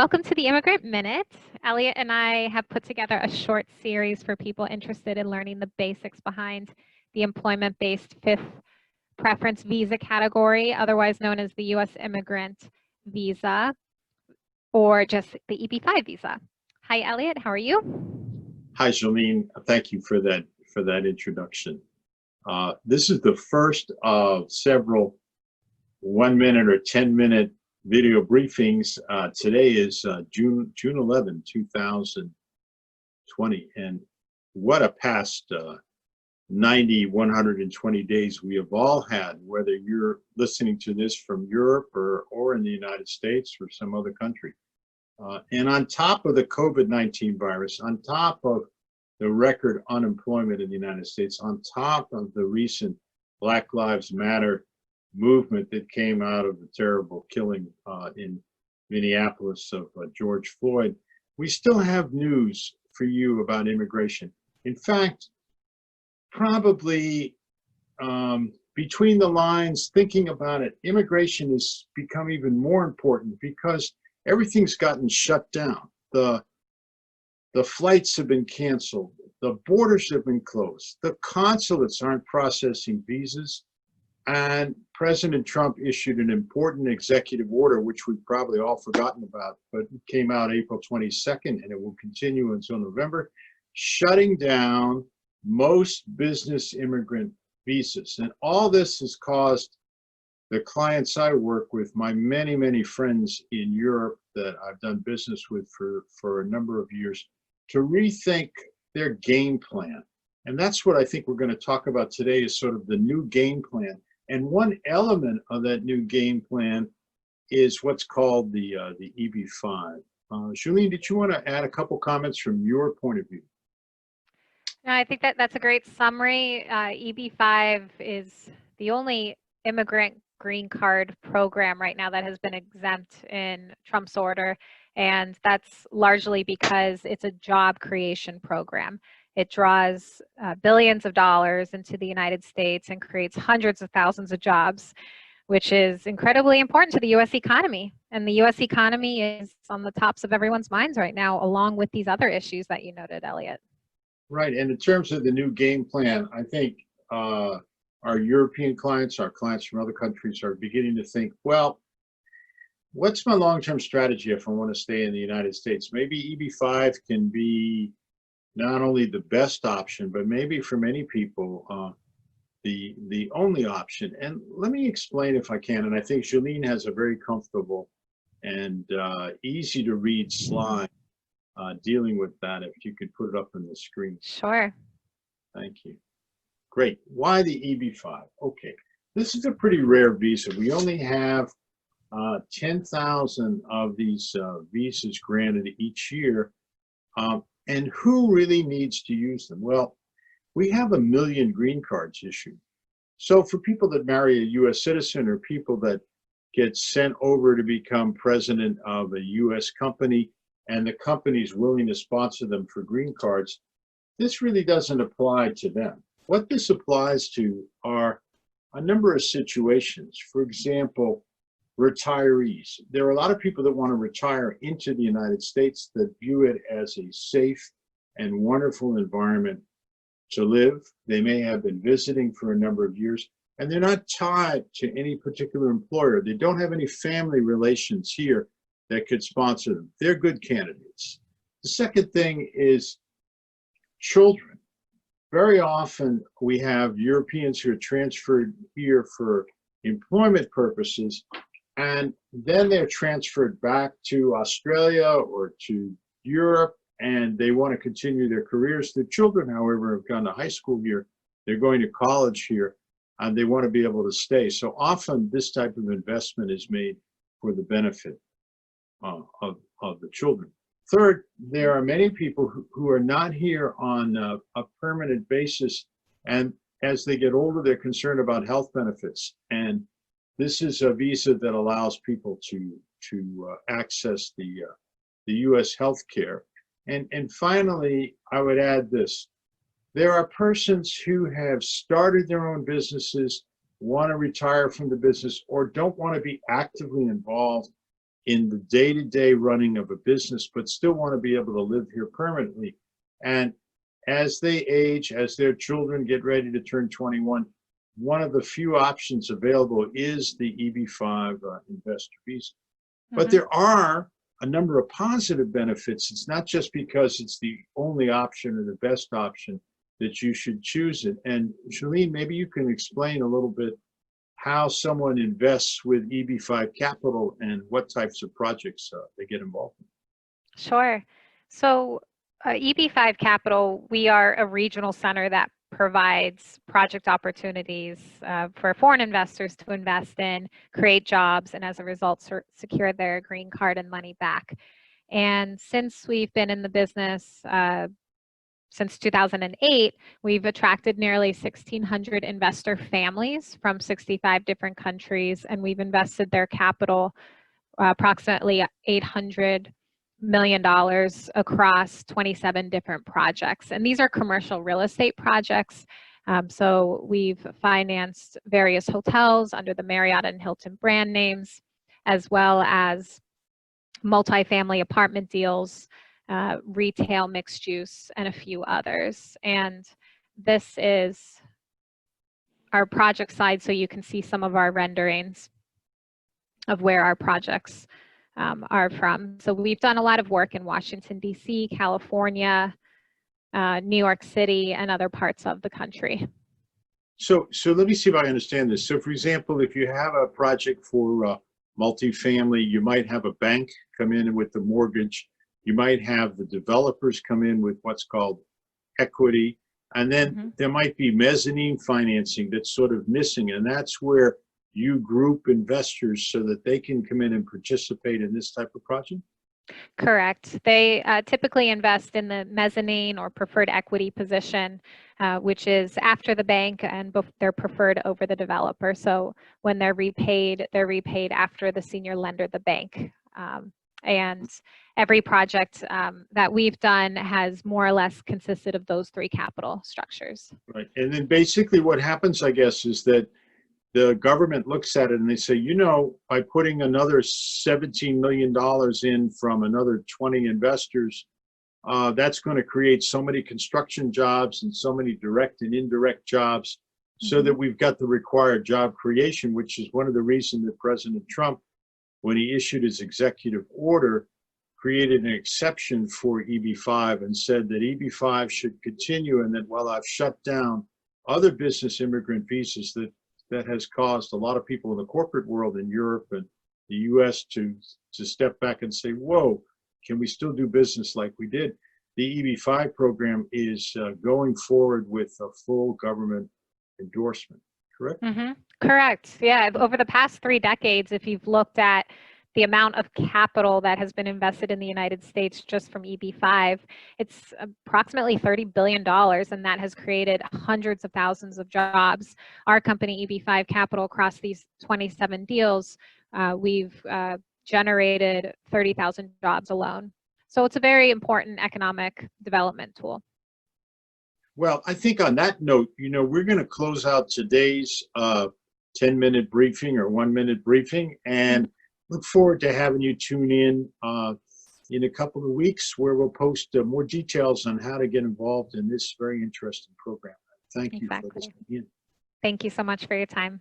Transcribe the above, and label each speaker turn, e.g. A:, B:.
A: Welcome to the Immigrant Minute. Eliot and I have put together a short series for people interested in learning the basics behind the employment-based fifth preference visa category, otherwise known as the U.S. immigrant visa, or just the EB-5 visa. Hi, Eliot. How are you?
B: Hi, Juline. Thank you for that introduction. This is the first of several 1 minute or 10-minute video briefings. Today is June 11, 2020, and what a past 90, 120 days we have all had, whether you're listening to this from Europe or in the United States or some other country. And on top of the COVID-19 virus, on top of the record unemployment in the United States, on top of the recent Black Lives Matter movement that came out of the terrible killing in Minneapolis of George Floyd, we still have news for you about immigration. In fact, probably between the lines, thinking about it, immigration has become even more important because everything's gotten shut down. The flights have been canceled. The borders have been closed. The consulates aren't processing visas. And President Trump issued an important executive order, which we've probably all forgotten about, but it came out April 22nd, and it will continue until November, shutting down most business immigrant visas. And all this has caused the clients I work with, my many, many friends in Europe that I've done business with for a number of years, to rethink their game plan. And that's what I think we're going to talk about today, is sort of the new game plan. And one element of that new game plan is what's called the EB-5. Juline, did you want to add a couple comments from your point of view?
A: No, I think that's a great summary. EB-5 is the only immigrant green card program right now that has been exempt in Trump's order, and that's largely because it's a job creation program. It draws billions of dollars into the United States and creates hundreds of thousands of jobs, which is incredibly important to the U.S. economy. And the U.S. economy is on the tops of everyone's minds right now, along with these other issues that you noted, Eliot.
B: Right. And in terms of the new game plan, I think our European clients, our clients from other countries are beginning to think, well, what's my long-term strategy if I want to stay in the United States? Maybe EB-5 can be not only the best option, but maybe for many people, the only option. And let me explain if I can. And I think Juline has a very comfortable and easy to read slide dealing with that. If you could put it up on the screen.
A: Sure.
B: Thank you. Great. Why the EB-5? Okay. This is a pretty rare visa. We only have 10,000 of these visas granted each year. And who really needs to use them? Well, we have 1 million green cards issued. So for people that marry a U.S. citizen or people that get sent over to become president of a U.S. company and the company's willing to sponsor them for green cards, this really doesn't apply to them. What this applies to are a number of situations. For example, retirees. There are a lot of people that want to retire into the United States that view it as a safe and wonderful environment to live. They may have been visiting for a number of years, and they're not tied to any particular employer. They don't have any family relations here that could sponsor them. They're good candidates. The second thing is children. Very often we have Europeans who are transferred here for employment purposes, and then they're transferred back to Australia or to Europe, and they want to continue their careers. The children, however, have gone to high school here. They're going to college here, and they want to be able to stay. So often this type of investment is made for the benefit of the children. Third, there are many people who are not here on a permanent basis, and as they get older, they're concerned about health benefits. And this is a visa that allows people to access the U.S. health care. And finally, I would add this. There are persons who have started their own businesses, want to retire from the business, or don't want to be actively involved in the day-to-day running of a business, but still want to be able to live here permanently. And as they age, as their children get ready to turn 21, one of the few options available is the EB-5 investor visa. But there are a number of positive benefits. It's not just because it's the only option or the best option that you should choose it. And Juline, maybe you can explain a little bit how someone invests with EB5 Capital and what types of projects they get involved in.
A: Sure. So EB5 Capital, we are a regional center that provides project opportunities for foreign investors to invest in, create jobs, and as a result, secure their green card and money back. And since we've been in the business since 2008, we've attracted nearly 1,600 investor families from 65 different countries, and we've invested their capital approximately $800 million across 27 different projects. And these are commercial real estate projects. So we've financed various hotels under the Marriott and Hilton brand names, as well as multifamily apartment deals, retail mixed use, and a few others. And this is our project side, so you can see some of our renderings of where our projects are from. So we've done a lot of work in Washington, D.C., California, New York City, and other parts of the country.
B: So let me see if I understand this. So for example, if you have a project for multifamily, you might have a bank come in with the mortgage. You might have the developers come in with what's called equity. And then there might be mezzanine financing that's sort of missing. And that's where you group investors so that they can come in and participate in this type of project?
A: Correct. They typically invest in the mezzanine or preferred equity position, which is after the bank, and they're preferred over the developer. So when they're repaid after the senior lender, the bank. And every project that we've done has more or less consisted of those three capital structures.
B: Right. And then basically what happens, I guess, is that the government looks at it and they say, you know, by putting another $17 million in from another 20 investors, that's going to create so many construction jobs and so many direct and indirect jobs, so that we've got the required job creation, which is one of the reasons that President Trump, when he issued his executive order, created an exception for EB-5 and said that EB-5 should continue, and that while I've shut down other business immigrant visas, that has caused a lot of people in the corporate world in Europe and the US to step back and say, whoa, can we still do business like we did? The EB-5 program is going forward with a full government endorsement, correct?
A: Correct. Yeah. Over the past 3 decades, if you've looked at the amount of capital that has been invested in the United States just from EB-5, it's approximately $30 billion, and that has created hundreds of thousands of jobs. Our company, EB5 Capital, across these 27 deals, we've generated 30,000 jobs alone. So it's a very important economic development tool.
B: Well, I think on that note, you know, we're going to close out today's 10-minute briefing or 1-minute briefing, and look forward to having you tune in a couple of weeks, where we'll post more details on how to get involved in this very interesting program. Thank you for listening in.
A: Thank you so much for your time.